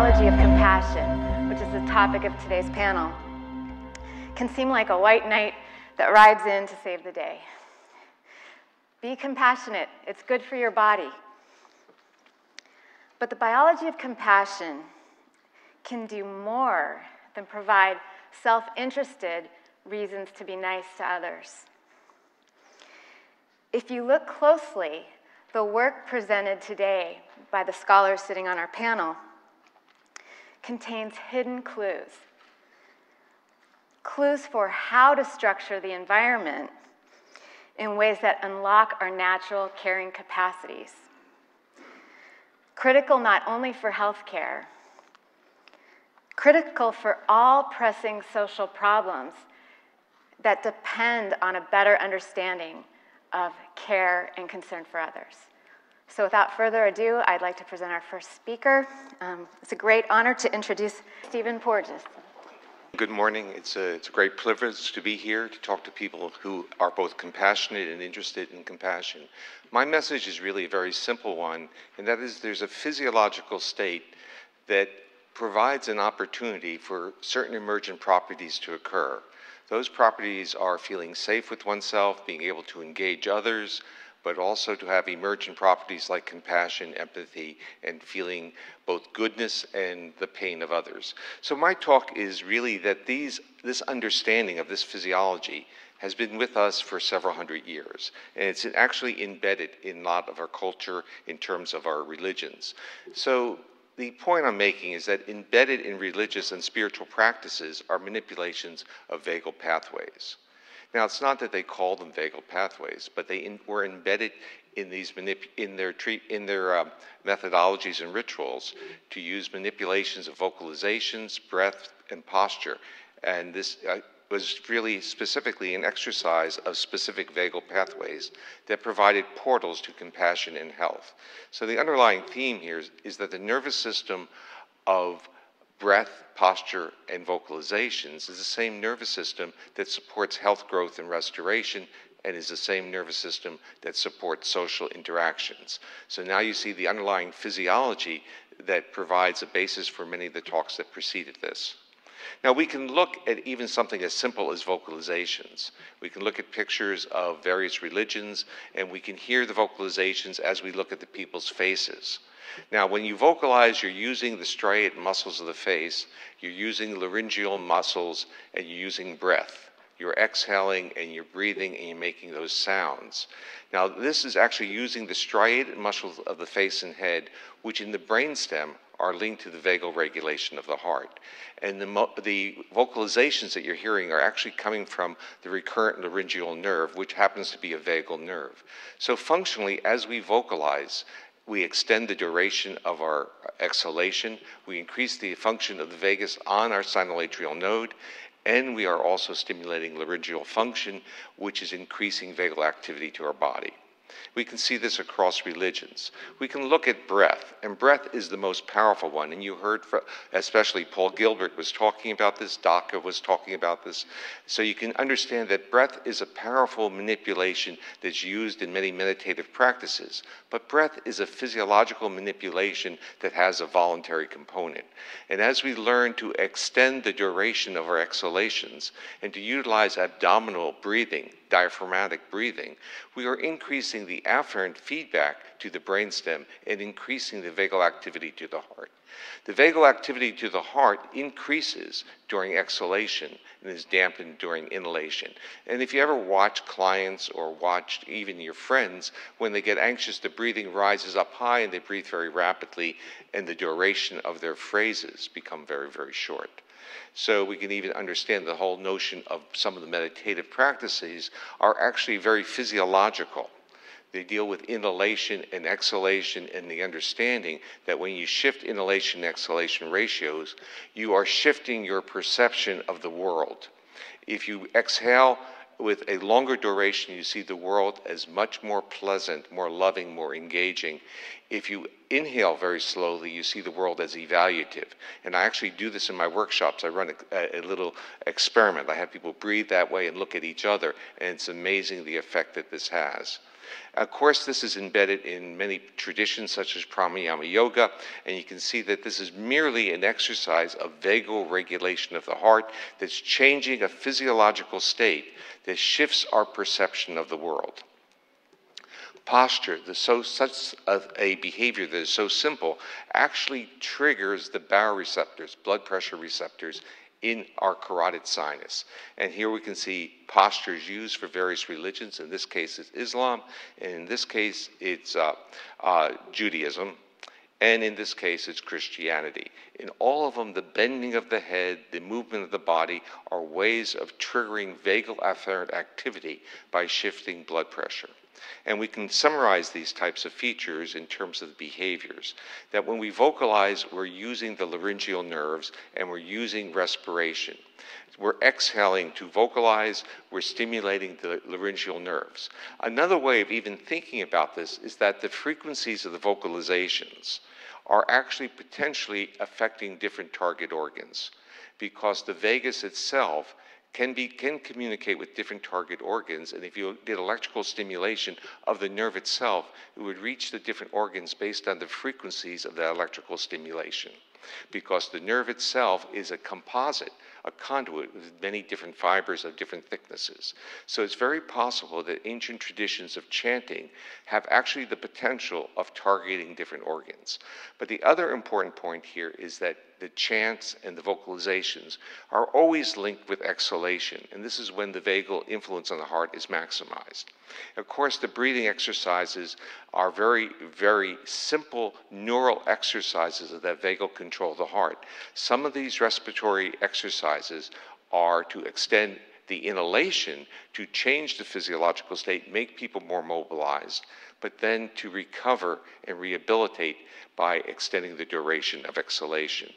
biology of compassion, which is the topic of today's panel, can seem like a white knight that rides in to save the day. Be compassionate. It's good for your body. But the biology of compassion can do more than provide self-interested reasons to be nice to others. If you look closely, the work presented today by the scholars sitting on our panel contains hidden clues. Clues for how to structure the environment in ways that unlock our natural caring capacities. Critical not only for healthcare, critical for all pressing social problems that depend on a better understanding of care and concern for others. So without further ado, I'd like to present our first speaker. It's a great honor to introduce Stephen Porges. Good morning. It's a great privilege to be here to talk to people who are both compassionate and interested in compassion. My message is really a very simple one, and that is there's a physiological state that provides an opportunity for certain emergent properties to occur. Those properties are feeling safe with oneself, being able to engage others, but also to have emergent properties like compassion, empathy, and feeling both goodness and the pain of others. So my talk is really that this understanding of this physiology has been with us for several hundred years, and it's actually embedded in a lot of our culture in terms of our religions. So the point I'm making is that embedded in religious and spiritual practices are manipulations of vagal pathways. Now, it's not that they call them vagal pathways, but they were embedded in these in their methodologies and rituals to use manipulations of vocalizations, breath, and posture. And this was really specifically an exercise of specific vagal pathways that provided portals to compassion and health. So the underlying theme here is that the nervous system of breath, posture, and vocalizations is the same nervous system that supports health, growth, and restoration, and is the same nervous system that supports social interactions. So now you see the underlying physiology that provides a basis for many of the talks that preceded this. Now we can look at even something as simple as vocalizations. We can look at pictures of various religions, and we can hear the vocalizations as we look at the people's faces. Now, when you vocalize, you're using the striate muscles of the face, you're using laryngeal muscles, and you're using breath. You're exhaling and you're breathing and you're making those sounds. Now, this is actually using the striated muscles of the face and head, which in the brainstem are linked to the vagal regulation of the heart. And the vocalizations that you're hearing are actually coming from the recurrent laryngeal nerve, which happens to be a vagal nerve. So functionally, as we vocalize, we extend the duration of our exhalation, we increase the function of the vagus on our sinoatrial node, and we are also stimulating laryngeal function, which is increasing vagal activity to our body. We can see this across religions. We can look at breath, and breath is the most powerful one. And you heard, especially Paul Gilbert was talking about this, Daka was talking about this. So you can understand that breath is a powerful manipulation that's used in many meditative practices. But breath is a physiological manipulation that has a voluntary component. And as we learn to extend the duration of our exhalations and to utilize abdominal breathing, diaphragmatic breathing, we are increasing the afferent feedback to the brainstem and increasing the vagal activity to the heart. The vagal activity to the heart increases during exhalation and is dampened during inhalation. And if you ever watch clients or watch even your friends, when they get anxious, the breathing rises up high and they breathe very rapidly, and the duration of their phrases become very, very short. So we can even understand the whole notion of some of the meditative practices are actually very physiological. They deal with inhalation and exhalation and the understanding that when you shift inhalation and exhalation ratios, you are shifting your perception of the world. If you exhale with a longer duration, you see the world as much more pleasant, more loving, more engaging. If you inhale very slowly, you see the world as evaluative. And I actually do this in my workshops. I run a little experiment. I have people breathe that way and look at each other, and it's amazing the effect that this has. Of course, this is embedded in many traditions such as pranayama yoga, and you can see that this is merely an exercise of vagal regulation of the heart that's changing a physiological state that shifts our perception of the world. Posture, such a behavior that is so simple, actually triggers the baroreceptors, blood pressure receptors, in our carotid sinus. And here we can see postures used for various religions. In this case, it's Islam. And in this case, it's Judaism. And in this case, it's Christianity. In all of them, the bending of the head, the movement of the body are ways of triggering vagal afferent activity by shifting blood pressure. And we can summarize these types of features in terms of the behaviors. That when we vocalize, we're using the laryngeal nerves and we're using respiration. We're exhaling to vocalize, we're stimulating the laryngeal nerves. Another way of even thinking about this is that the frequencies of the vocalizations are actually potentially affecting different target organs, because the vagus itself can communicate with different target organs, and if you did electrical stimulation of the nerve itself, it would reach the different organs based on the frequencies of that electrical stimulation, because the nerve itself is a composite, a conduit with many different fibers of different thicknesses. So it's very possible that ancient traditions of chanting have actually the potential of targeting different organs. But the other important point here is that the chants and the vocalizations are always linked with exhalation, and this is when the vagal influence on the heart is maximized. Of course, the breathing exercises are very, very simple neural exercises that vagal control the heart. Some of these respiratory exercises are to extend the inhalation to change the physiological state, make people more mobilized, but then to recover and rehabilitate by extending the duration of exhalation.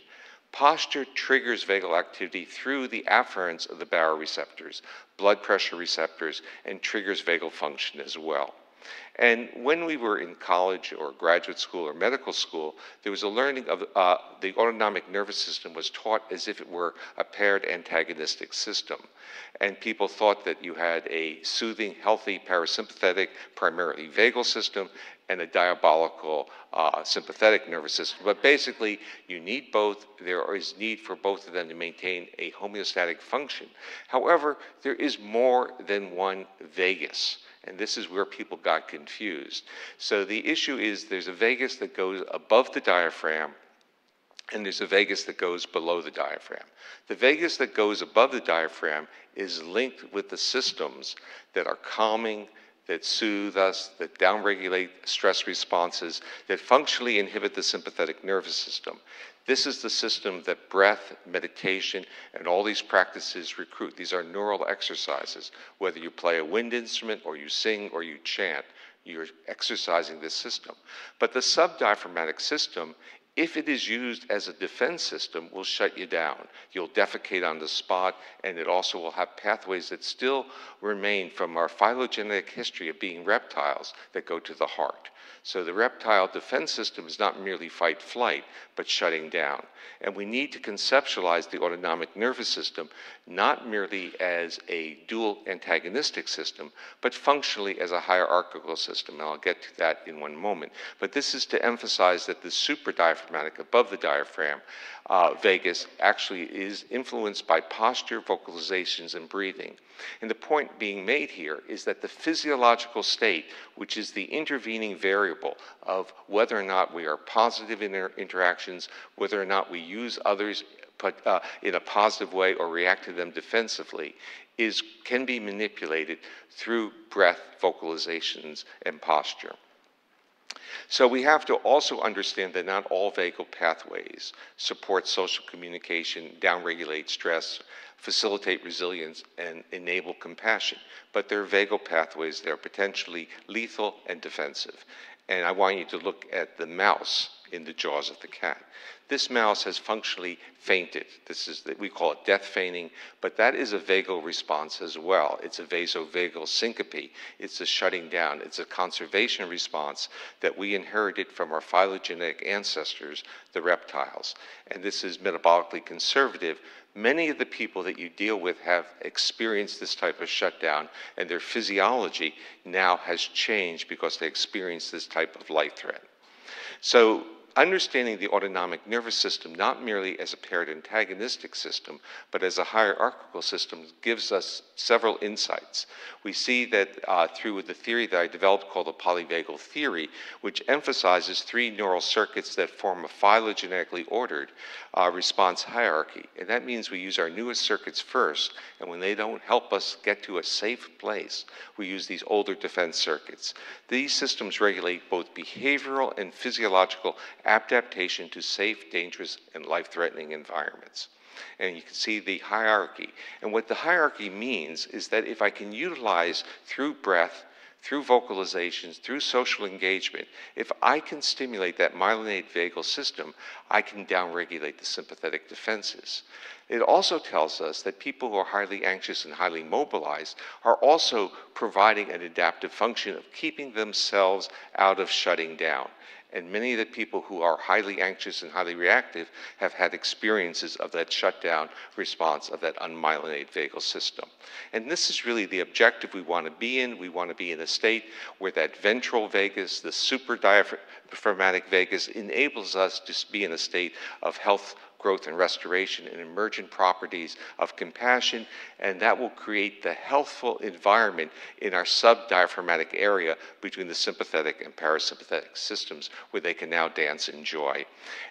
Posture triggers vagal activity through the afferents of the baroreceptors, blood pressure receptors, and triggers vagal function as well. And when we were in college or graduate school or medical school, there was a learning of the autonomic nervous system was taught as if it were a paired antagonistic system. And people thought that you had a soothing, healthy, parasympathetic, primarily vagal system, and a diabolical sympathetic nervous system. But basically, you need both. There is need for both of them to maintain a homeostatic function. However, there is more than one vagus. And this is where people got confused. So the issue is there's a vagus that goes above the diaphragm, and there's a vagus that goes below the diaphragm. The vagus that goes above the diaphragm is linked with the systems that are calming, that soothe us, that downregulate stress responses, that functionally inhibit the sympathetic nervous system. This is the system that breath, meditation, and all these practices recruit. These are neural exercises. Whether you play a wind instrument or you sing or you chant, you're exercising this system. But the subdiaphragmatic system, if it is used as a defense system, will shut you down. You'll defecate on the spot, and it also will have pathways that still remain from our phylogenetic history of being reptiles that go to the heart. So the reptile defense system is not merely fight-flight, but shutting down. And we need to conceptualize the autonomic nervous system not merely as a dual antagonistic system, but functionally as a hierarchical system. And I'll get to that in one moment. But this is to emphasize that the supradiaphragmatic, above the diaphragm, vagus actually is influenced by posture, vocalizations, and breathing. And the point being made here is that the physiological state, which is the intervening variable of whether or not we are positive in our interactions, whether or not we use others in a positive way or react to them defensively, can be manipulated through breath, vocalizations, and posture. So we have to also understand that not all vagal pathways support social communication, downregulate stress, facilitate resilience, and enable compassion. But there are vagal pathways that are potentially lethal and defensive. And I want you to look at the mouse in the jaws of the cat. This mouse has functionally fainted. We call it death fainting, but that is a vagal response as well. It's a vasovagal syncope. It's a shutting down. It's a conservation response that we inherited from our phylogenetic ancestors, the reptiles. And this is metabolically conservative. Many of the people that you deal with have experienced this type of shutdown, and their physiology now has changed because they experienced this type of life threat. So understanding the autonomic nervous system not merely as a paired antagonistic system, but as a hierarchical system gives us several insights. We see that through the theory that I developed called the Polyvagal theory, which emphasizes 3 neural circuits that form a phylogenetically ordered response hierarchy. And that means we use our newest circuits first, and when they don't help us get to a safe place, we use these older defense circuits. These systems regulate both behavioral and physiological adaptation to safe, dangerous, and life-threatening environments. And you can see the hierarchy. And what the hierarchy means is that if I can utilize through breath, through vocalizations, through social engagement, if I can stimulate that myelinated vagal system, I can downregulate the sympathetic defenses. It also tells us that people who are highly anxious and highly mobilized are also providing an adaptive function of keeping themselves out of shutting down. And many of the people who are highly anxious and highly reactive have had experiences of that shutdown response of that unmyelinated vagal system. And this is really the objective we want to be in. We want to be in a state where that ventral vagus, the supradiaphragmatic vagus, enables us to be in a state of health, growth, and restoration and emergent properties of compassion, and that will create the healthful environment in our subdiaphragmatic area between the sympathetic and parasympathetic systems where they can now dance in joy.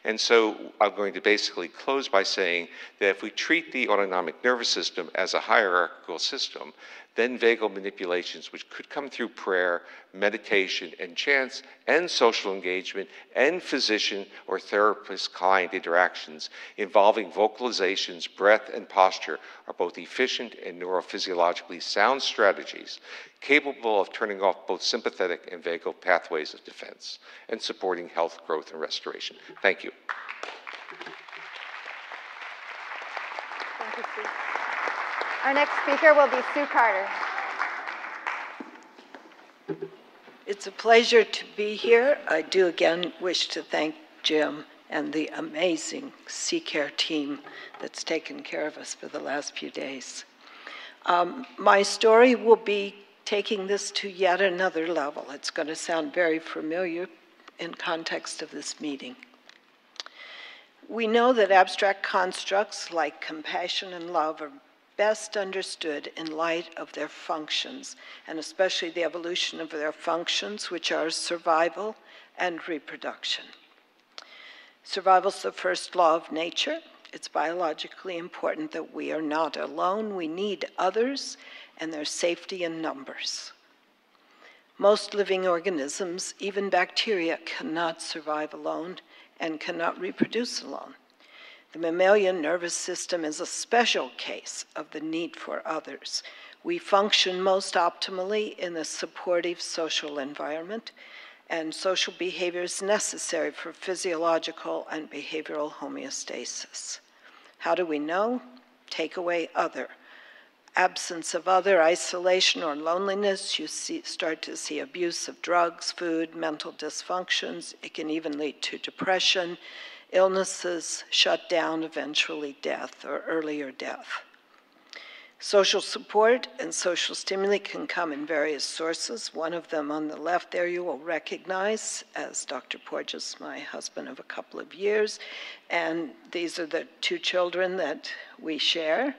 And so I'm going to basically close by saying that if we treat the autonomic nervous system as a hierarchical system, then vagal manipulations, which could come through prayer, meditation, and chants, and social engagement, and physician or therapist-client interactions involving vocalizations, breath, and posture are both efficient and neurophysiologically sound strategies capable of turning off both sympathetic and vagal pathways of defense and supporting health, growth, and restoration. Thank you. Thank you, Steve. Our next speaker will be Sue Carter. It's a pleasure to be here. I do again wish to thank Jim and the amazing CCARE team that's taken care of us for the last few days. My story will be taking this to yet another level. It's going to sound very familiar in context of this meeting. We know that abstract constructs like compassion and love are best understood in light of their functions, and especially the evolution of their functions, which are survival and reproduction. Survival is the first law of nature. It's biologically important that we are not alone. We need others, and there's safety in numbers. Most living organisms, even bacteria, cannot survive alone and cannot reproduce alone. The mammalian nervous system is a special case of the need for others. We function most optimally in a supportive social environment, and social behavior is necessary for physiological and behavioral homeostasis. How do we know? Take away other. Absence of other, isolation or loneliness, you start to see abuse of drugs, food, mental dysfunctions. It can even lead to depression, illnesses, shutdown, eventually death or earlier death. Social support and social stimuli can come in various sources. One of them on the left there you will recognize as Dr. Porges, my husband of a couple of years, and these are the 2 children that we share.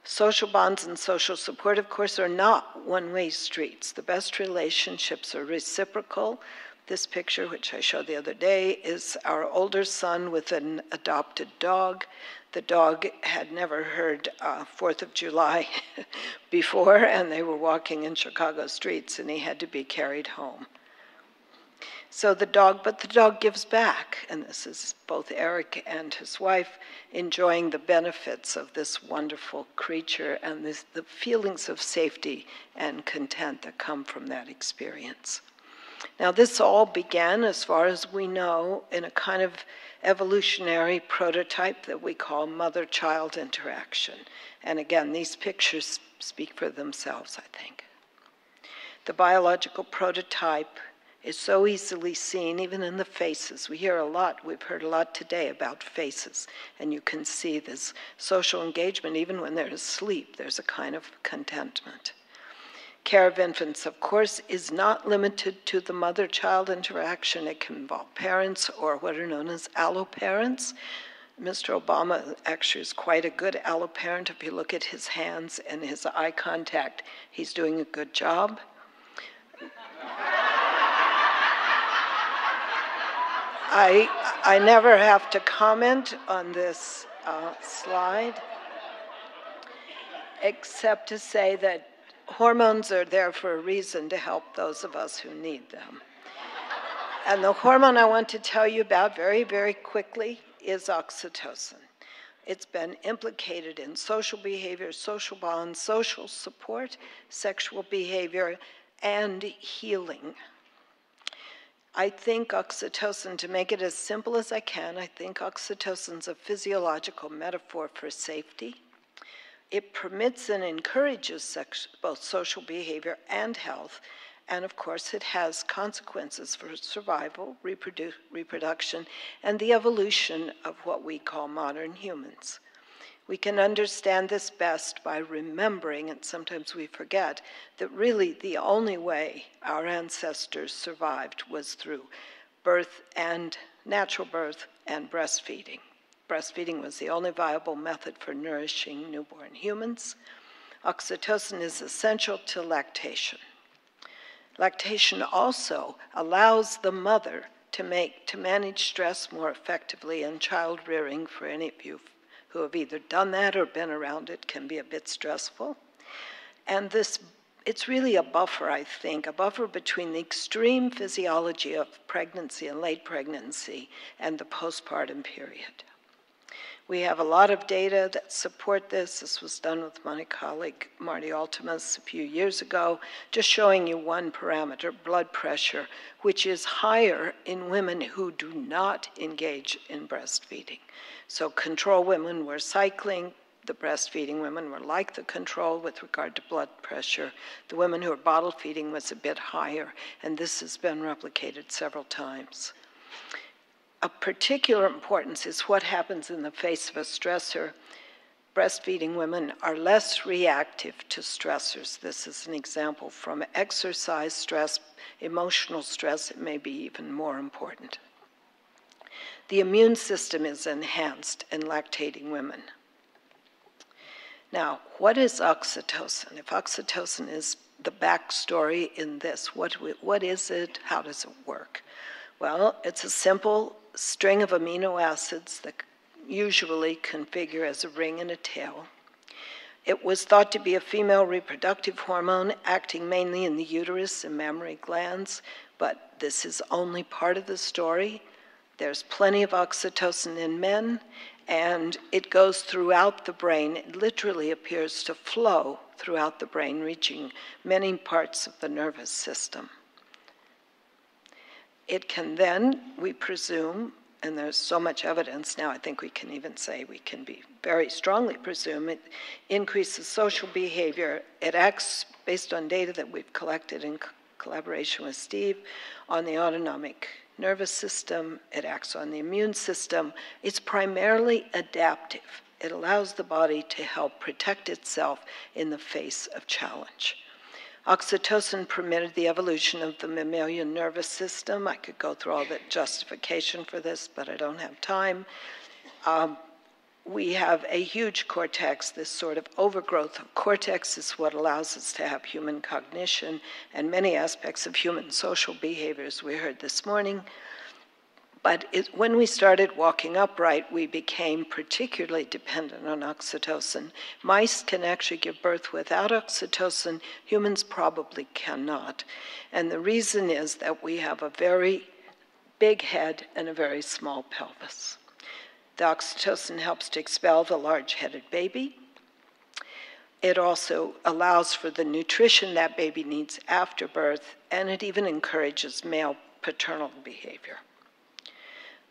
Social bonds and social support, of course, are not one-way streets. The best relationships are reciprocal. This picture, which I showed the other day, is our older son with an adopted dog. The dog had never heard 4th of July before, and they were walking in Chicago streets, and he had to be carried home. So the dog gives back, and this is both Eric and his wife enjoying the benefits of this wonderful creature and the feelings of safety and content that come from that experience. Now, this all began, as far as we know, in a kind of evolutionary prototype that we call mother-child interaction. And again, these pictures speak for themselves, I think. The biological prototype is so easily seen, even in the faces. We've heard a lot today about faces, and you can see this social engagement. Even when they're asleep, there's a kind of contentment. Care of infants, of course, is not limited to the mother-child interaction. It can involve parents or what are known as alloparents. Mr. Obama actually is quite a good alloparent. If you look at his hands and his eye contact, he's doing a good job. I never have to comment on this slide, except to say that hormones are there for a reason, to help those of us who need them. And the hormone I want to tell you about very, very quickly is oxytocin. It's been implicated in social behavior, social bonds, social support, sexual behavior, and healing. I think oxytocin, to make it as simple as I can, I think oxytocin's a physiological metaphor for safety. It permits and encourages both social behavior and health, and of course it has consequences for survival, reproduction, and the evolution of what we call modern humans. We can understand this best by remembering, and sometimes we forget, that really the only way our ancestors survived was through birth and natural birth and breastfeeding. Breastfeeding was the only viable method for nourishing newborn humans. Oxytocin is essential to lactation. Lactation also allows the mother to manage stress more effectively, and child rearing, for any of you who have either done that or been around it, can be a bit stressful. And it's really a buffer, I think, a buffer between the extreme physiology of pregnancy and late pregnancy and the postpartum period. We have a lot of data that support this. This was done with my colleague Marty Altimus a few years ago, just showing you one parameter, blood pressure, which is higher in women who do not engage in breastfeeding. So control women were cycling. The breastfeeding women were like the control with regard to blood pressure. The women who were bottle feeding was a bit higher, and this has been replicated several times. Of particular importance is what happens in the face of a stressor. Breastfeeding women are less reactive to stressors. This is an example from exercise stress, emotional stress. It may be even more important. The immune system is enhanced in lactating women. Now, what is oxytocin? If oxytocin is the backstory in this, what is it? How does it work? Well, it's a simple string of amino acids that usually configure as a ring and a tail. It was thought to be a female reproductive hormone acting mainly in the uterus and mammary glands, but this is only part of the story. There's plenty of oxytocin in men, and it goes throughout the brain. It literally appears to flow throughout the brain, reaching many parts of the nervous system. It can then, we presume, and there's so much evidence now, I think we can even say, we can be very strongly presume, it increases social behavior. It acts, based on data that we've collected in collaboration with Steve, on the autonomic nervous system. It acts on the immune system. It's primarily adaptive. It allows the body to help protect itself in the face of challenge. Oxytocin permitted the evolution of the mammalian nervous system. I could go through all the justification for this, but I don't have time. We have a huge cortex. This sort of overgrowth of cortex is what allows us to have human cognition and many aspects of human social behaviors we heard this morning. But when we started walking upright, we became particularly dependent on oxytocin. Mice can actually give birth without oxytocin. Humans probably cannot. And the reason is that we have a very big head and a very small pelvis. The oxytocin helps to expel the large-headed baby. It also allows for the nutrition that baby needs after birth, and it even encourages male paternal behavior.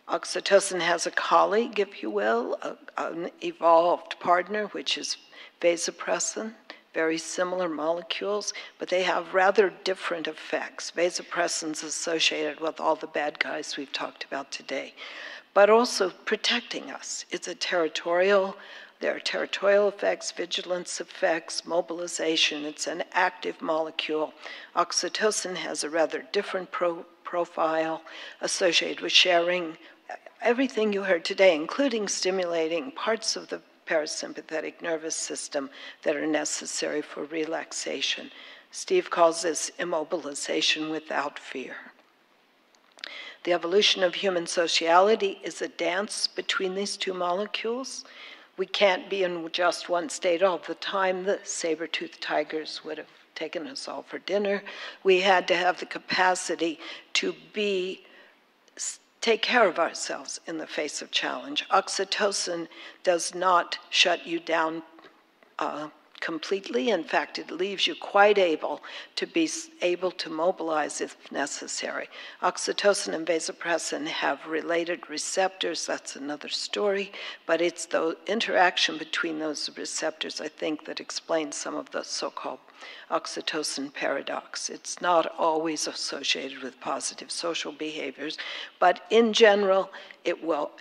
Oxytocin has a colleague, if you will, an evolved partner, which is vasopressin, very similar molecules, but they have rather different effects. Vasopressin's associated with all the bad guys we've talked about today, but also protecting us. There are territorial effects, vigilance effects, mobilization. It's an active molecule. Oxytocin has a rather different profile associated with sharing everything you heard today, including stimulating parts of the parasympathetic nervous system that are necessary for relaxation. Steve calls this immobilization without fear. The evolution of human sociality is a dance between these two molecules. We can't be in just one state all the time. The saber-toothed tigers would have taken us all for dinner. We had to have the capacity to take care of ourselves in the face of challenge. Oxytocin does not shut you down completely. In fact, it leaves you quite able to mobilize if necessary. Oxytocin and vasopressin have related receptors. That's another story. But it's the interaction between those receptors, I think, that explains some of the so-called oxytocin paradox. It's not always associated with positive social behaviors, but in general, it will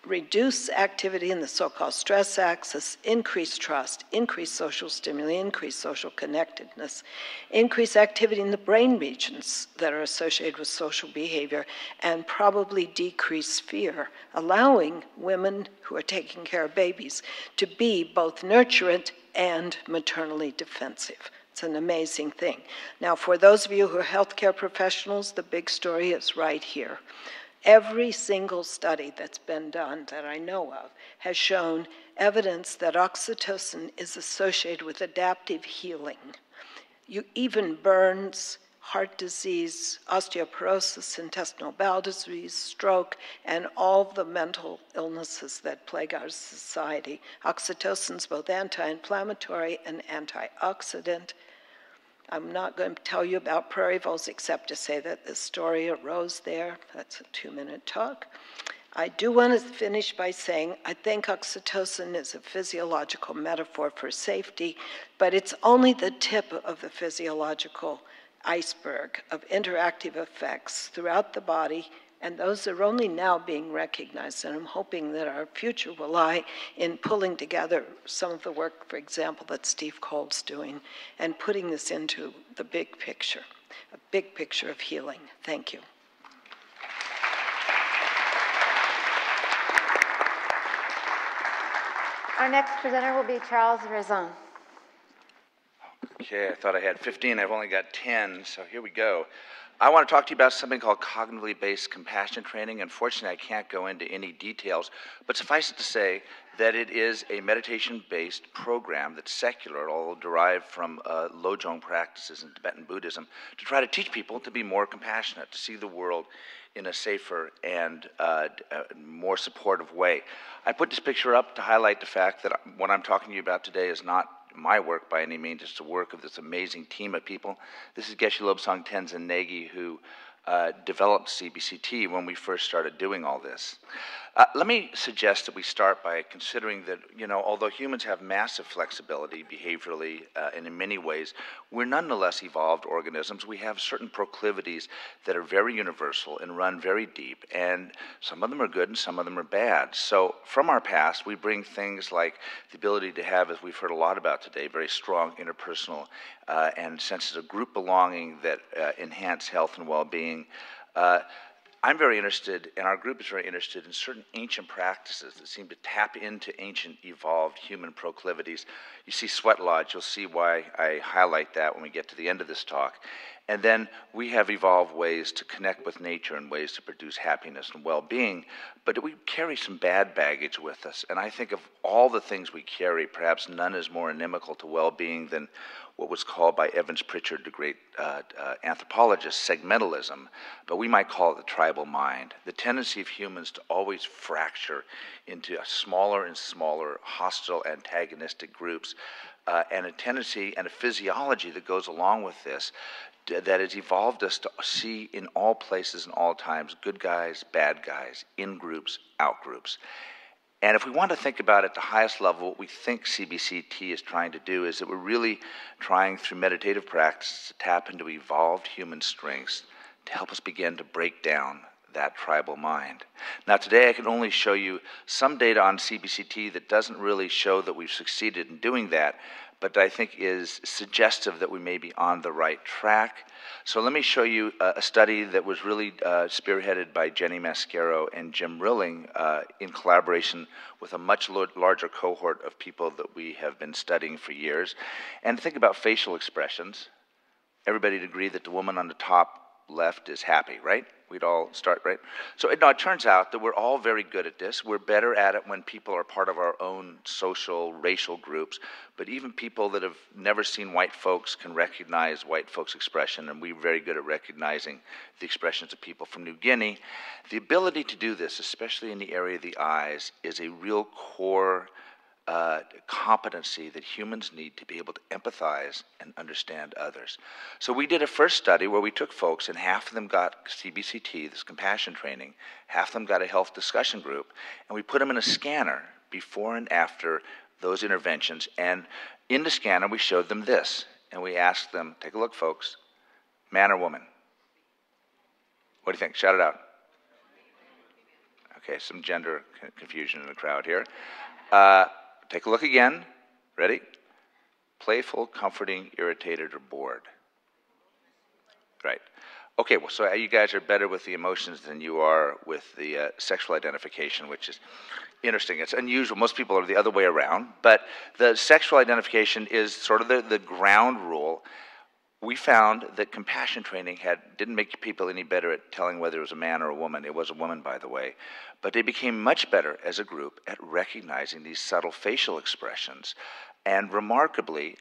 reduce activity in the so-called stress axis, increase trust, increase social stimuli, increase social connectedness, increase activity in the brain regions that are associated with social behavior, and probably decrease fear, allowing women who are taking care of babies to be both nurturant and maternally defensive. It's an amazing thing. Now, for those of you who are healthcare professionals, the big story is right here. Every single study that's been done that I know of has shown evidence that oxytocin is associated with adaptive healing. Even burns, heart disease, osteoporosis, intestinal bowel disease, stroke, and all the mental illnesses that plague our society. Oxytocin is both anti-inflammatory and antioxidant. I'm not going to tell you about prairie voles except to say that the story arose there. That's a 2-minute talk. I do want to finish by saying I think oxytocin is a physiological metaphor for safety, but it's only the tip of the physiological iceberg of interactive effects throughout the body, and those are only now being recognized, and I'm hoping that our future will lie in pulling together some of the work, for example, that Steve Cole's doing, and putting this into the big picture, a big picture of healing. Thank you. Our next presenter will be Charles Raison. Okay, I thought I had 15. I've only got 10, so here we go. I want to talk to you about something called cognitively based compassion training. Unfortunately, I can't go into any details, but suffice it to say that it is a meditation-based program that's secular, although derived from Lojong practices in Tibetan Buddhism, to try to teach people to be more compassionate, to see the world in a safer and more supportive way. I put this picture up to highlight the fact that what I'm talking to you about today is not my work by any means. It's the work of this amazing team of people. This is Geshe Lobsang Tenzin Nagy, who developed CBCT when we first started doing all this. Let me suggest that we start by considering that, although humans have massive flexibility behaviorally and in many ways, we're nonetheless evolved organisms. We have certain proclivities that are very universal and run very deep, and some of them are good and some of them are bad. So from our past, we bring things like the ability to have, as we've heard a lot about today, very strong interpersonal and senses of group belonging that enhance health and well-being. I'm very interested, and our group is very interested, in certain ancient practices that seem to tap into ancient, evolved human proclivities. You see Sweat Lodge. You'll see why I highlight that when we get to the end of this talk. And then we have evolved ways to connect with nature and ways to produce happiness and well-being, but we carry some bad baggage with us. And I think of all the things we carry, perhaps none is more inimical to well-being than what was called by Evans Pritchard, the great anthropologist, segmentalism, but we might call it the tribal mind, the tendency of humans to always fracture into smaller and smaller hostile, antagonistic groups, and a tendency and a physiology that goes along with this that has evolved us to see in all places and all times good guys, bad guys, in groups, out groups. And if we want to think about at the highest level, what we think CBCT is trying to do is that we're really trying through meditative practice to tap into evolved human strengths to help us begin to break down that tribal mind. Now today I can only show you some data on CBCT that doesn't really show that we've succeeded in doing that, but I think is suggestive that we may be on the right track. So let me show you a study that was really spearheaded by Jenny Mascaro and Jim Rilling in collaboration with a much larger cohort of people that we have been studying for years. And think about facial expressions. Everybody'd agree that the woman on the top left is happy, right? We'd all start, right? So it turns out that we're all very good at this. We're better at it when people are part of our own social, racial groups. But even people that have never seen white folks can recognize white folks' expression, and we're very good at recognizing the expressions of people from New Guinea. The ability to do this, especially in the area of the eyes, is a real core competency that humans need to be able to empathize and understand others. So we did a first study where we took folks, and half of them got CBCT, this compassion training, half of them got a health discussion group, and we put them in a scanner before and after those interventions. And in the scanner, we showed them this, and we asked them, take a look, folks, man or woman? What do you think? Shout it out. Okay, some gender confusion in the crowd here. Take a look again. Ready? Playful, comforting, irritated, or bored. Right. Okay, well, so you guys are better with the emotions than you are with the sexual identification, which is interesting. It's unusual. Most people are the other way around. But the sexual identification is sort of the ground rule. We found that compassion training didn't make people any better at telling whether it was a man or a woman. It was a woman, by the way. But they became much better as a group at recognizing these subtle facial expressions. And remarkably,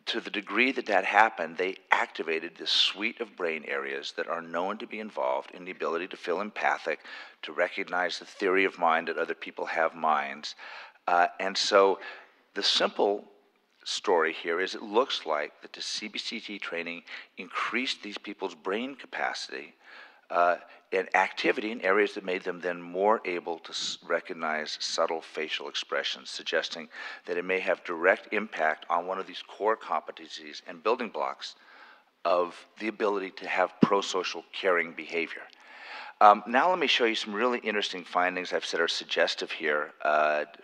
to the degree that that happened, they activated this suite of brain areas that are known to be involved in the ability to feel empathic, to recognize the theory of mind that other people have minds. And so the simple story here is it looks like that the CBCT training increased these people's brain capacity and activity in areas that made them then more able to recognize subtle facial expressions, suggesting that it may have direct impact on one of these core competencies and building blocks of the ability to have pro-social caring behavior. Now let me show you some really interesting findings I've said are suggestive here,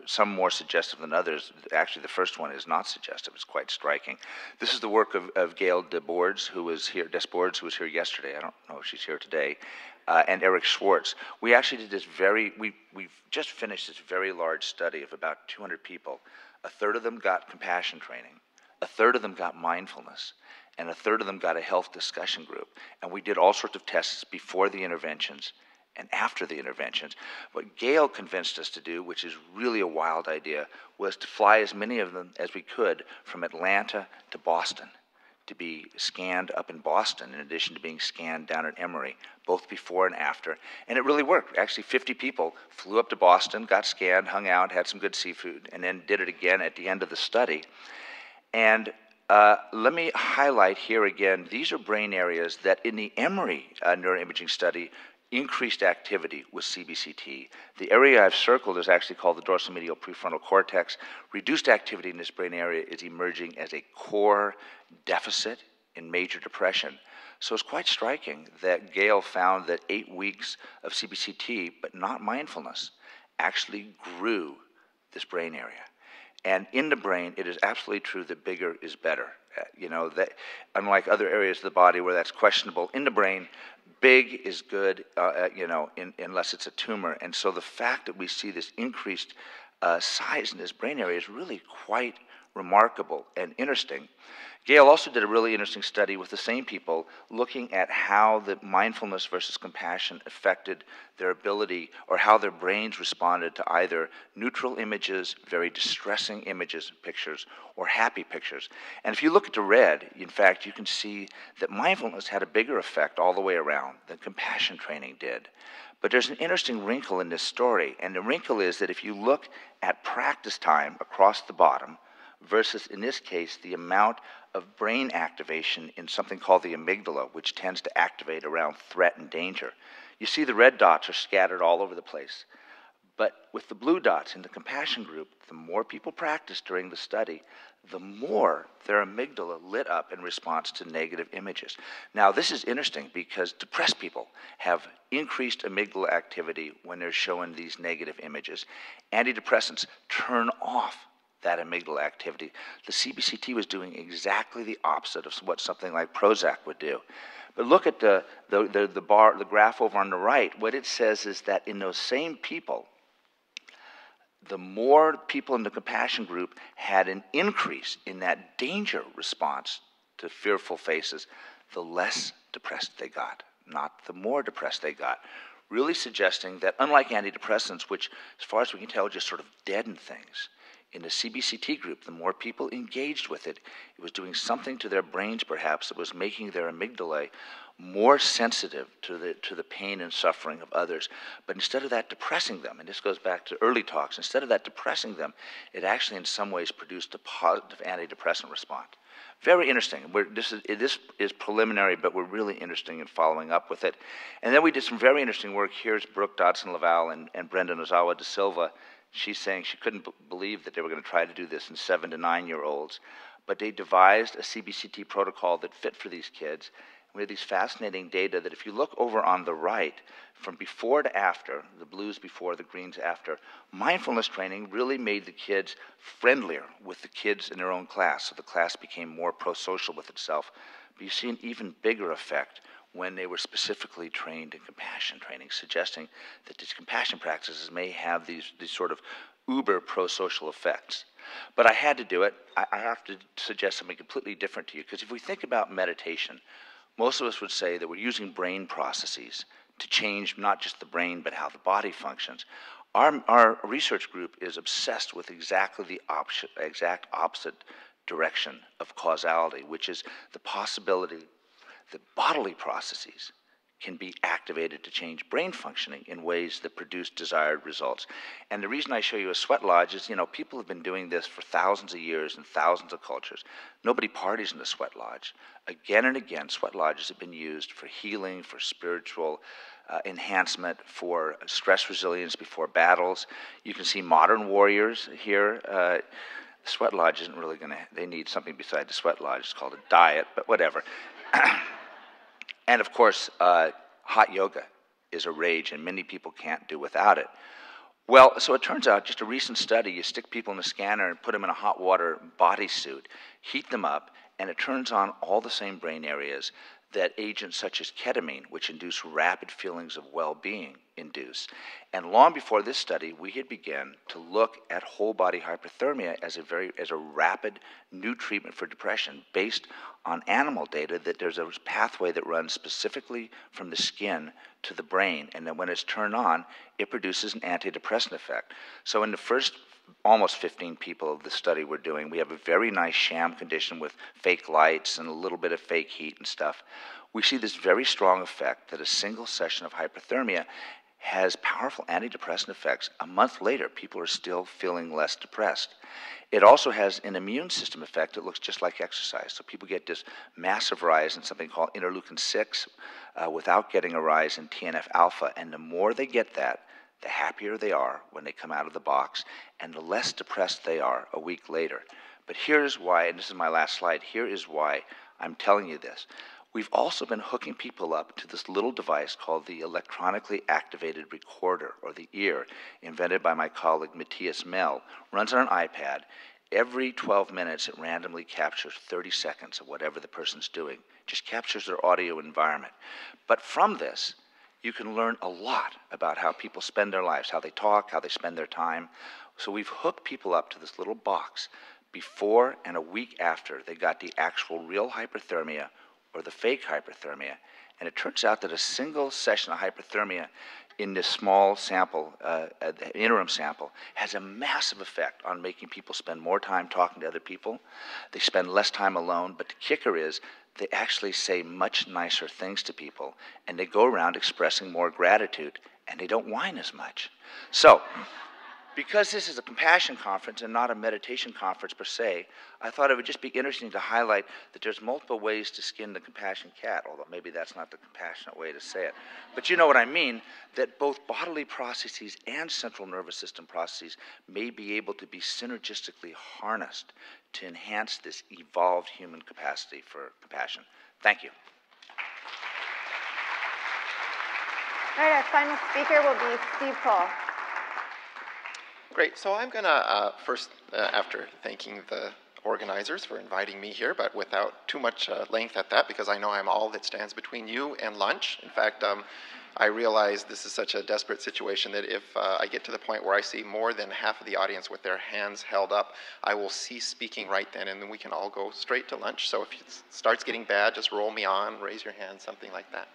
some more suggestive than others. Actually, the first one is not suggestive. It's quite striking. This is the work of Gail Desbordes, who was here yesterday. I don't know if she's here today, and Eric Schwartz. We actually did this we've just finished this very large study of about 200 people. A third of them got compassion training. A third of them got mindfulness. And a third of them got a health discussion group. And we did all sorts of tests before the interventions and after the interventions. What Gail convinced us to do, which is really a wild idea, was to fly as many of them as we could from Atlanta to Boston, to be scanned up in Boston in addition to being scanned down at Emory, both before and after. And it really worked. Actually, 50 people flew up to Boston, got scanned, hung out, had some good seafood, and then did it again at the end of the study. And let me highlight here again, these are brain areas that in the Emory neuroimaging study increased activity with CBCT. The area I've circled is actually called the dorsal medial prefrontal cortex. Reduced activity in this brain area is emerging as a core deficit in major depression. So it's quite striking that Gail found that 8 weeks of CBCT, but not mindfulness, actually grew this brain area. And in the brain, it is absolutely true that bigger is better. That unlike other areas of the body where that's questionable, in the brain, big is good, unless it's a tumor. And so the fact that we see this increased size in this brain area is really quite remarkable and interesting. Gail also did a really interesting study with the same people looking at how the mindfulness versus compassion affected their ability or how their brains responded to either neutral images, very distressing images, pictures, or happy pictures. And if you look at the red, in fact, you can see that mindfulness had a bigger effect all the way around than compassion training did. But there's an interesting wrinkle in this story, and the wrinkle is that if you look at practice time across the bottom, versus, in this case, the amount of brain activation in something called the amygdala, which tends to activate around threat and danger. You see the red dots are scattered all over the place. But with the blue dots in the compassion group, the more people practiced during the study, the more their amygdala lit up in response to negative images. Now, this is interesting because depressed people have increased amygdala activity when they're shown these negative images. Antidepressants turn off that amygdala activity. The CBCT was doing exactly the opposite of what something like Prozac would do. But look at the graph over on the right. What it says is that in those same people, the more people in the compassion group had an increase in that danger response to fearful faces, the less depressed they got, not the more depressed they got. Really suggesting that unlike antidepressants, which as far as we can tell just sort of deaden things, in the CBCT group, the more people engaged with it, it was doing something to their brains perhaps that was making their amygdala more sensitive to the pain and suffering of others. But instead of that depressing them, and this goes back to early talks, instead of that depressing them, it actually in some ways produced a positive antidepressant response. Very interesting. This is preliminary, but we're really interested in following up with it. And then we did some very interesting work. Here's Brooke Dodson-Laval and Brenda Nozawa da Silva. She's saying she couldn't believe that they were going to try to do this in 7 to 9-year-olds, but they devised a CBCT protocol that fit for these kids. We have these fascinating data that if you look over on the right, from before to after, the blues before, the greens after, mindfulness training really made the kids friendlier with the kids in their own class, so the class became more pro-social with itself. But you see an even bigger effect when they were specifically trained in compassion training, suggesting that these compassion practices may have these sort of uber pro-social effects. But I had to do it. I have to suggest something completely different to you, because if we think about meditation, most of us would say that we're using brain processes to change not just the brain, but how the body functions. Our research group is obsessed with exactly the exact opposite direction of causality, which is the possibility that bodily processes can be activated to change brain functioning in ways that produce desired results. And the reason I show you a sweat lodge is, people have been doing this for thousands of years in thousands of cultures. Nobody parties in the sweat lodge. Again and again, sweat lodges have been used for healing, for spiritual enhancement, for stress resilience before battles. You can see modern warriors here. The sweat lodge isn't really they need something beside the sweat lodge. It's called a diet, but whatever. And of course, hot yoga is a rage, and many people can't do without it. Well, so it turns out, just a recent study, you stick people in a scanner and put them in a hot water bodysuit, heat them up, and it turns on all the same brain areas that agents such as ketamine, which induce rapid feelings of well-being, induce. And long before this study, we had begun to look at whole body hyperthermia as a rapid new treatment for depression based on animal data that there's a pathway that runs specifically from the skin to the brain, and then when it's turned on, it produces an antidepressant effect. So in the first almost 15 people of the study we're doing, we have a very nice sham condition with fake lights and a little bit of fake heat and stuff. We see this very strong effect that a single session of hyperthermia has powerful antidepressant effects. A month later, people are still feeling less depressed. It also has an immune system effect that looks just like exercise. So people get this massive rise in something called interleukin-6 without getting a rise in TNF-alpha. And the more they get that, the happier they are when they come out of the box, and the less depressed they are a week later. But here's why, and this is my last slide, here is why I'm telling you this. We've also been hooking people up to this little device called the electronically activated recorder, or the ear, invented by my colleague Matthias Mell. Runs on an iPad. Every 12 minutes, it randomly captures 30 seconds of whatever the person's doing. Just captures their audio environment. But from this, you can learn a lot about how people spend their lives, how they talk, how they spend their time. So we've hooked people up to this little box before and a week after they got the actual real hyperthermia or the fake hyperthermia. And it turns out that a single session of hyperthermia in this small sample, interim sample, has a massive effect on making people spend more time talking to other people. They spend less time alone, but the kicker is they actually say much nicer things to people, and they go around expressing more gratitude, and they don't whine as much. So Because this is a compassion conference and not a meditation conference per se, I thought it would just be interesting to highlight that there's multiple ways to skin the compassion cat, although maybe that's not the compassionate way to say it. But you know what I mean, that both bodily processes and central nervous system processes may be able to be synergistically harnessed to enhance this evolved human capacity for compassion. Thank you. All right, our final speaker will be Steve Cole. Great. So I'm going to first, after thanking the organizers for inviting me here, but without too much length at that, because I know I'm all that stands between you and lunch. In fact, I realize this is such a desperate situation that if I get to the point where I see more than half of the audience with their hands held up, I will cease speaking right then, and then we can all go straight to lunch. So if it starts getting bad, just roll me on, raise your hand, something like that.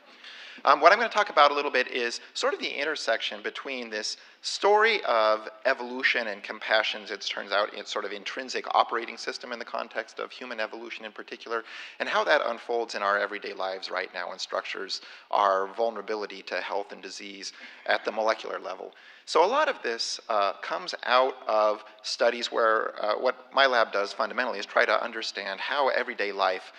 What I'm going to talk about a little bit is sort of the intersection between this story of evolution and compassion's, it turns out, it's sort of intrinsic operating system in the context of human evolution in particular, and how that unfolds in our everyday lives right now and structures our vulnerability to health and disease at the molecular level. So a lot of this comes out of studies where what my lab does fundamentally is try to understand how everyday life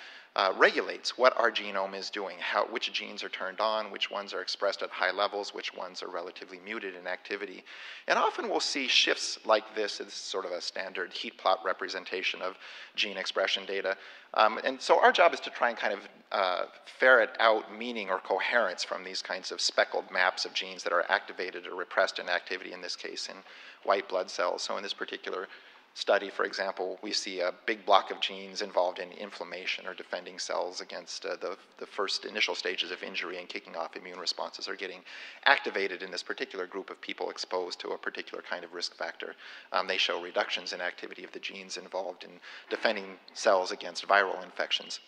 regulates what our genome is doing, which genes are turned on, which ones are expressed at high levels, which ones are relatively muted in activity. And often we'll see shifts like this. It's sort of a standard heat plot representation of gene expression data. And so our job is to try and kind of ferret out meaning or coherence from these kinds of speckled maps of genes that are activated or repressed in activity, in this case in white blood cells. So in this particular study, for example, we see a big block of genes involved in inflammation or defending cells against the first initial stages of injury, and kicking off immune responses are getting activated in this particular group of people exposed to a particular kind of risk factor. They show reductions in activity of the genes involved in defending cells against viral infections.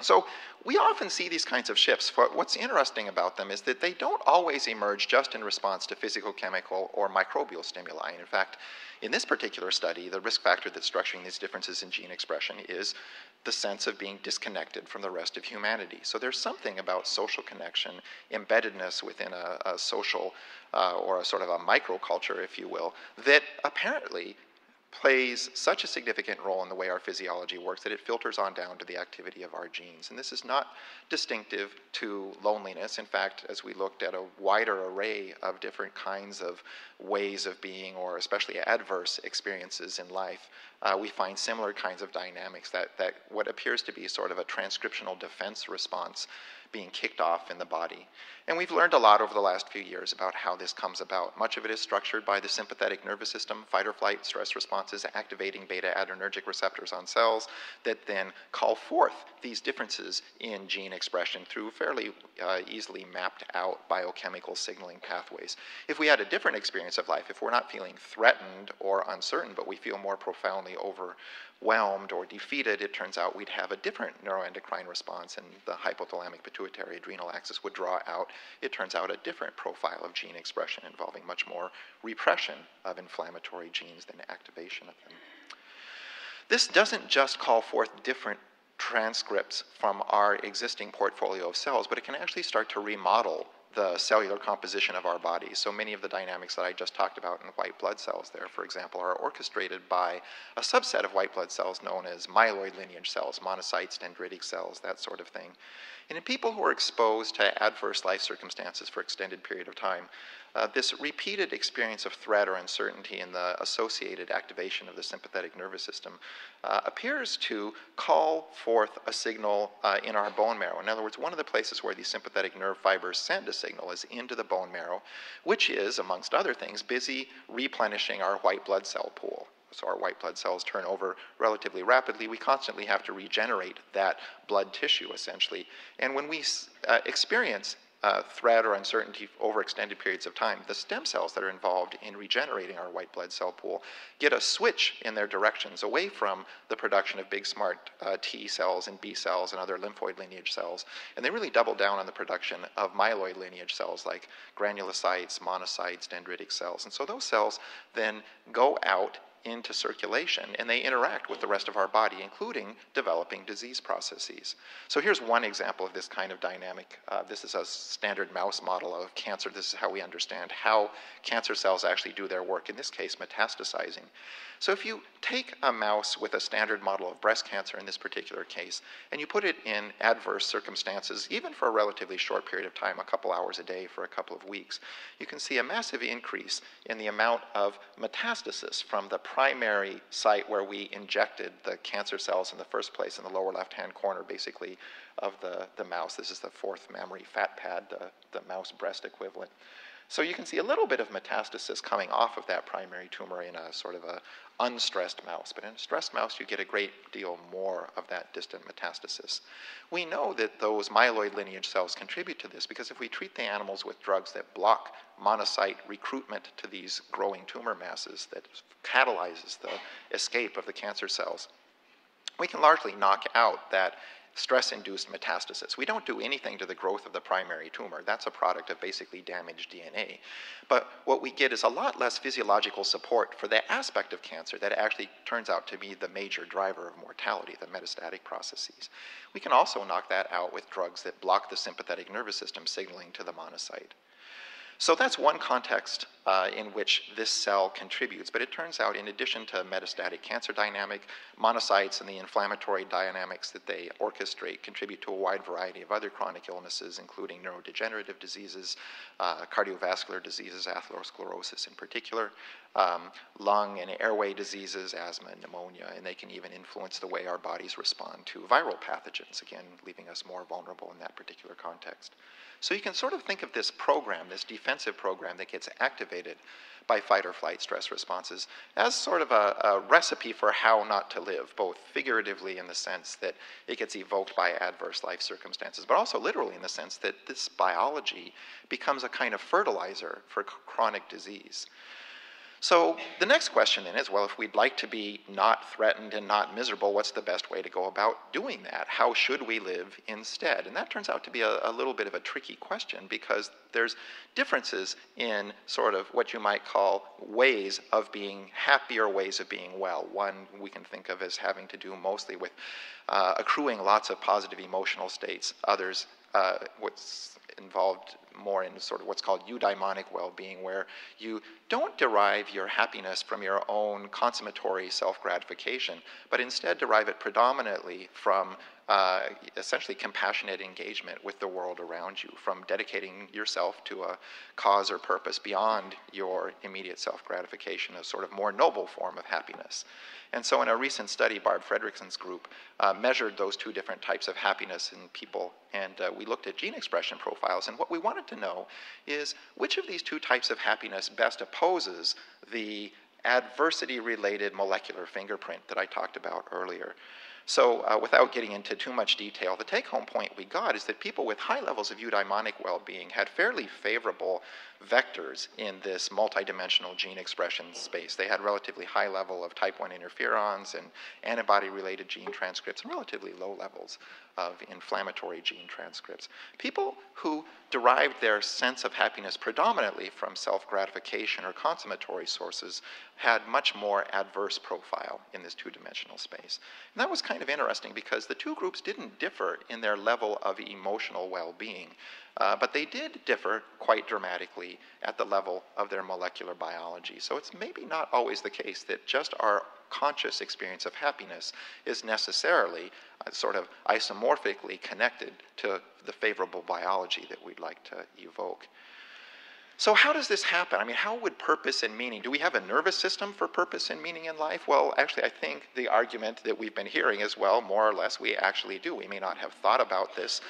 So we often see these kinds of shifts. What's interesting about them is that they don't always emerge just in response to physicochemical or microbial stimuli. And in fact, in this particular study, the risk factor that's structuring these differences in gene expression is the sense of being disconnected from the rest of humanity. So there's something about social connection, embeddedness within a social or a sort of a microculture, if you will, that apparently plays such a significant role in the way our physiology works that it filters on down to the activity of our genes. And this is not distinctive to loneliness. In fact, as we looked at a wider array of different kinds of ways of being, or especially adverse experiences in life, we find similar kinds of dynamics, that what appears to be sort of a transcriptional defense response being kicked off in the body. And we've learned a lot over the last few years about how this comes about. Much of it is structured by the sympathetic nervous system, fight or flight stress responses, activating beta-adrenergic receptors on cells that then call forth these differences in gene expression through fairly easily mapped out biochemical signaling pathways. If we had a different experience of life, if we're not feeling threatened or uncertain, but we feel more profoundly overwhelmed or defeated, it turns out we'd have a different neuroendocrine response, and the hypothalamic pituitary adrenal axis would draw out, it turns out, a different profile of gene expression involving much more repression of inflammatory genes than activation of them. This doesn't just call forth different transcripts from our existing portfolio of cells, but it can actually start to remodel the cellular composition of our bodies. So many of the dynamics that I just talked about in white blood cells there, for example, are orchestrated by a subset of white blood cells known as myeloid lineage cells, monocytes, dendritic cells, that sort of thing. And in people who are exposed to adverse life circumstances for extended period of time, this repeated experience of threat or uncertainty and the associated activation of the sympathetic nervous system appears to call forth a signal in our bone marrow. In other words, one of the places where these sympathetic nerve fibers send a signal is into the bone marrow, which is, amongst other things, busy replenishing our white blood cell pool. So our white blood cells turn over relatively rapidly. We constantly have to regenerate that blood tissue, essentially. And when we experience threat or uncertainty over extended periods of time, the stem cells that are involved in regenerating our white blood cell pool get a switch in their directions away from the production of big smart T cells and B cells and other lymphoid lineage cells, and they really double down on the production of myeloid lineage cells like granulocytes, monocytes, dendritic cells. And so those cells then go out into circulation, and they interact with the rest of our body, including developing disease processes. So here's one example of this kind of dynamic. This is a standard mouse model of cancer. This is how we understand how cancer cells actually do their work, in this case metastasizing. So if you take a mouse with a standard model of breast cancer in this particular case, and you put it in adverse circumstances, even for a relatively short period of time, a couple hours a day for a couple of weeks, you can see a massive increase in the amount of metastasis from the primary site where we injected the cancer cells in the first place, in the lower left-hand corner, basically, of the mouse. This is the fourth mammary fat pad, the mouse breast equivalent. So you can see a little bit of metastasis coming off of that primary tumor in a sort of a unstressed mouse. But in a stressed mouse, you get a great deal more of that distant metastasis. We know that those myeloid lineage cells contribute to this because if we treat the animals with drugs that block monocyte recruitment to these growing tumor masses that catalyzes the escape of the cancer cells, we can largely knock out that stress-induced metastasis. We don't do anything to the growth of the primary tumor. That's a product of basically damaged DNA. But what we get is a lot less physiological support for the aspect of cancer that actually turns out to be the major driver of mortality, the metastatic processes. We can also knock that out with drugs that block the sympathetic nervous system signaling to the monocyte. So that's one context in which this cell contributes, but it turns out in addition to metastatic cancer dynamic, monocytes and the inflammatory dynamics that they orchestrate contribute to a wide variety of other chronic illnesses, including neurodegenerative diseases, cardiovascular diseases, atherosclerosis in particular, lung and airway diseases, asthma and pneumonia, and they can even influence the way our bodies respond to viral pathogens, again, leaving us more vulnerable in that particular context. So you can sort of think of this program, this defensive program that gets activated by fight or flight stress responses as sort of a recipe for how not to live, both figuratively in the sense that it gets evoked by adverse life circumstances, but also literally in the sense that this biology becomes a kind of fertilizer for chronic disease. So the next question then is, well, if we'd like to be not threatened and not miserable, what's the best way to go about doing that? How should we live instead? And that turns out to be a little bit of a tricky question because there's differences in sort of what you might call ways of being happy or ways of being well. One we can think of as having to do mostly with accruing lots of positive emotional states. Others, what's involved more in sort of what's called eudaimonic well-being, where you don't derive your happiness from your own consummatory self-gratification, but instead derive it predominantly from essentially compassionate engagement with the world around you, from dedicating yourself to a cause or purpose beyond your immediate self-gratification, a sort of more noble form of happiness. And so in a recent study, Barb Fredrickson's group measured those two different types of happiness in people, and we looked at gene expression profiles. And what we wanted to know is which of these two types of happiness best opposes the adversity-related molecular fingerprint that I talked about earlier. So without getting into too much detail, the take-home point we got is that people with high levels of eudaimonic well-being had fairly favorable vectors in this multidimensional gene expression space. They had relatively high level of type 1 interferons and antibody-related gene transcripts and relatively low levels of inflammatory gene transcripts. People who derived their sense of happiness predominantly from self-gratification or consummatory sources had much more adverse profile in this two-dimensional space. And that was kind of interesting because the two groups didn't differ in their level of emotional well-being, but they did differ quite dramatically at the level of their molecular biology. So it's maybe not always the case that just our conscious experience of happiness is necessarily sort of isomorphically connected to the favorable biology that we'd like to evoke. So how does this happen? I mean, how would purpose and meaning, do we have a nervous system for purpose and meaning in life? Well, actually, I think the argument that we've been hearing is, well, more or less, we actually do. We may not have thought about this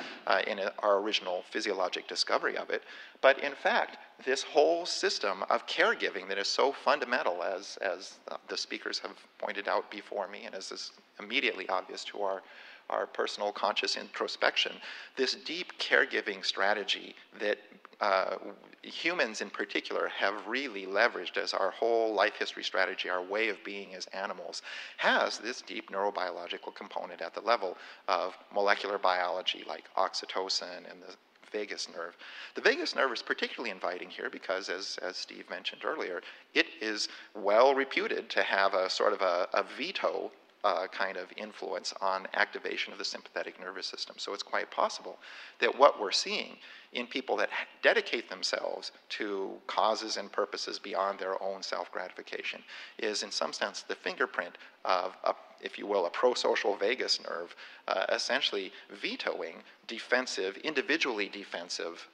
in our original physiologic discovery of it, but in fact, this whole system of caregiving that is so fundamental, as the speakers have pointed out before me, and as is immediately obvious to our personal conscious introspection, this deep caregiving strategy that humans in particular have really leveraged as our whole life history strategy, our way of being as animals, has this deep neurobiological component at the level of molecular biology like oxytocin and the vagus nerve. The vagus nerve is particularly inviting here because, as Steve mentioned earlier, it is well reputed to have a sort of a veto kind of influence on activation of the sympathetic nervous system. So it's quite possible that what we're seeing in people that dedicate themselves to causes and purposes beyond their own self-gratification is, in some sense, the fingerprint of, if you will, a pro-social vagus nerve, essentially vetoing defensive, individually defensive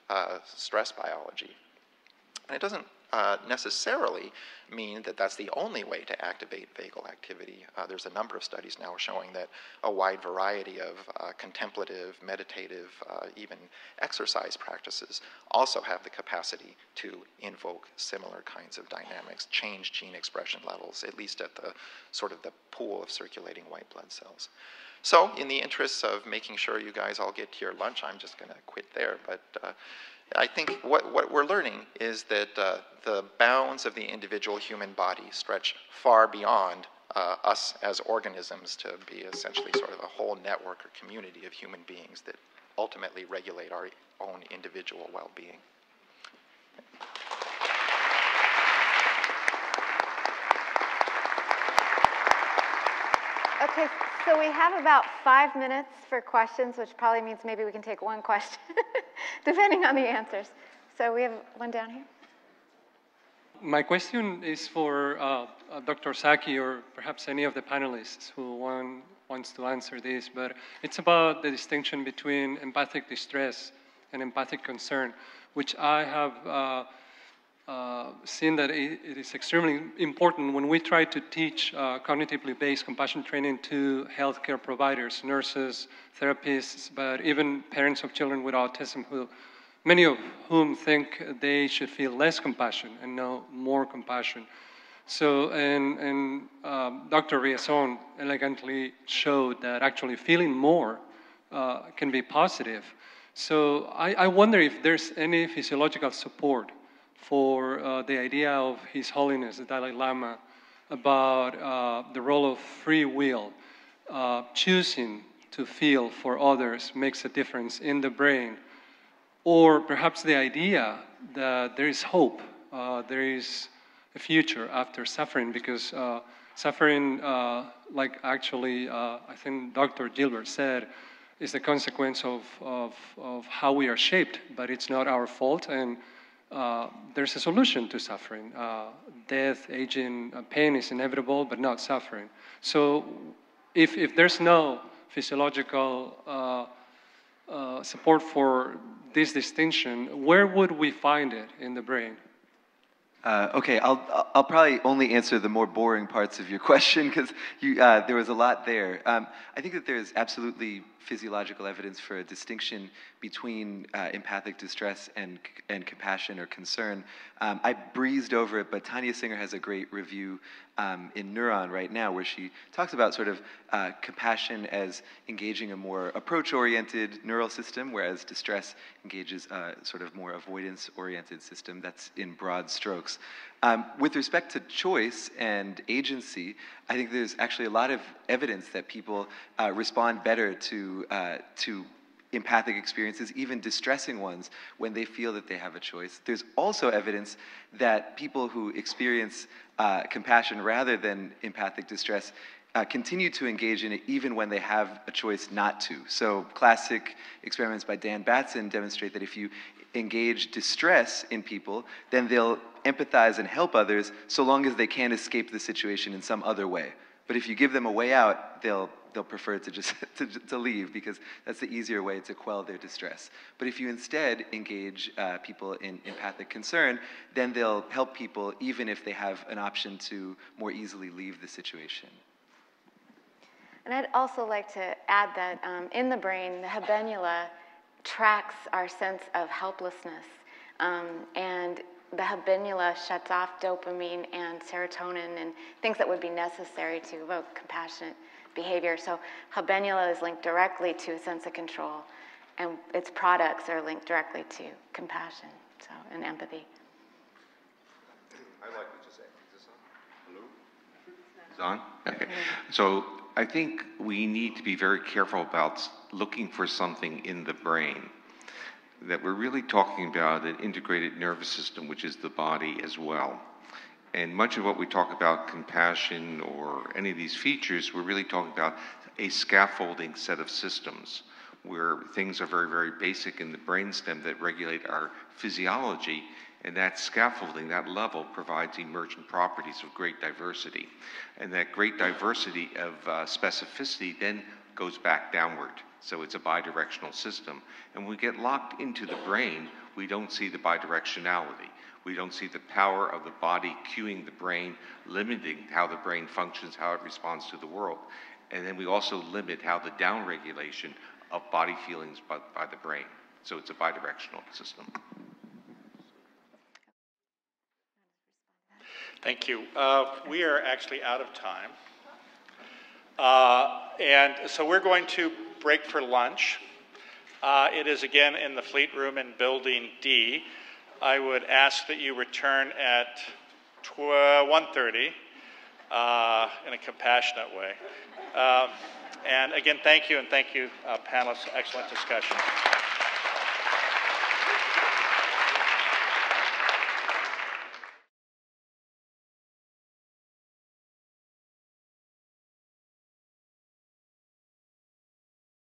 stress biology. And it doesn't necessarily mean that that's the only way to activate vagal activity. There's a number of studies now showing that a wide variety of contemplative, meditative, even exercise practices also have the capacity to invoke similar kinds of dynamics, change gene expression levels, at least at the sort of the pool of circulating white blood cells. So in the interests of making sure you guys all get to your lunch, I'm just going to quit there. But I think what we're learning is that the bounds of the individual human body stretch far beyond us as organisms to be essentially sort of a whole network or community of human beings that ultimately regulate our own individual well-being. Okay, so we have about 5 minutes for questions, which probably means maybe we can take one question, depending on the answers. So we have one down here. My question is for Dr. Saki or perhaps any of the panelists who wants to answer this, but it's about the distinction between empathic distress and empathic concern, which I have seen that it is extremely important when we try to teach cognitively based compassion training to healthcare providers, nurses, therapists, but even parents of children with autism, many of whom think they should feel less compassion and no more compassion. So, and Dr. Raison elegantly showed that actually feeling more can be positive. So I wonder if there's any physiological support for the idea of His Holiness, the Dalai Lama, about the role of free will. Choosing to feel for others makes a difference in the brain. Or perhaps the idea that there is hope, there is a future after suffering, because suffering, like actually I think Dr. Gilbert said, is the consequence of how we are shaped, but it's not our fault, and there's a solution to suffering. Death, aging, pain is inevitable, but not suffering. So if there's no physiological support for this distinction, where would we find it in the brain? Okay, I'll probably only answer the more boring parts of your question because there was a lot there. I think that there is absolutely physiological evidence for a distinction between empathic distress and compassion or concern. I breezed over it, but Tanya Singer has a great review in Neuron right now where she talks about sort of compassion as engaging a more approach-oriented neural system, whereas distress engages a sort of more avoidance-oriented system. That's in broad strokes. With respect to choice and agency, I think there's actually a lot of evidence that people respond better to empathic experiences, even distressing ones, when they feel that they have a choice. There's also evidence that people who experience compassion rather than empathic distress continue to engage in it even when they have a choice not to. So classic experiments by Dan Batson demonstrate that if you engage distress in people, then they'll empathize and help others so long as they can't escape the situation in some other way. But if you give them a way out, they'll prefer to just to leave because that's the easier way to quell their distress. But if you instead engage people in empathic concern, then they'll help people even if they have an option to more easily leave the situation. And I'd also like to add that in the brain, the habenula tracks our sense of helplessness. And the habenula shuts off dopamine and serotonin and things that would be necessary to evoke compassionate behavior. So habenula is linked directly to a sense of control, and its products are linked directly to compassion, and empathy. I'd like to just say, is this on? Hello? It's on? Okay. So I think we need to be very careful about looking for something in the brain. that we're really talking about an integrated nervous system, which is the body as well. And much of what we talk about, compassion or any of these features, we're really talking about a scaffolding set of systems where things are very, very basic in the brainstem that regulate our physiology, and that scaffolding, that level, provides emergent properties of great diversity. And that great diversity of specificity then goes back downward. So it's a bidirectional system. And when we get locked into the brain, we don't see the bidirectionality. We don't see the power of the body cueing the brain, limiting how the brain functions, how it responds to the world. And then we also limit how the downregulation of body feelings by the brain. So it's a bidirectional system. Thank you. We are actually out of time. And so we're going to break for lunch. It is again in the Fleet Room in Building D. I would ask that you return at 1:30 in a compassionate way. And again, thank you, and thank you, panelists. Excellent discussion.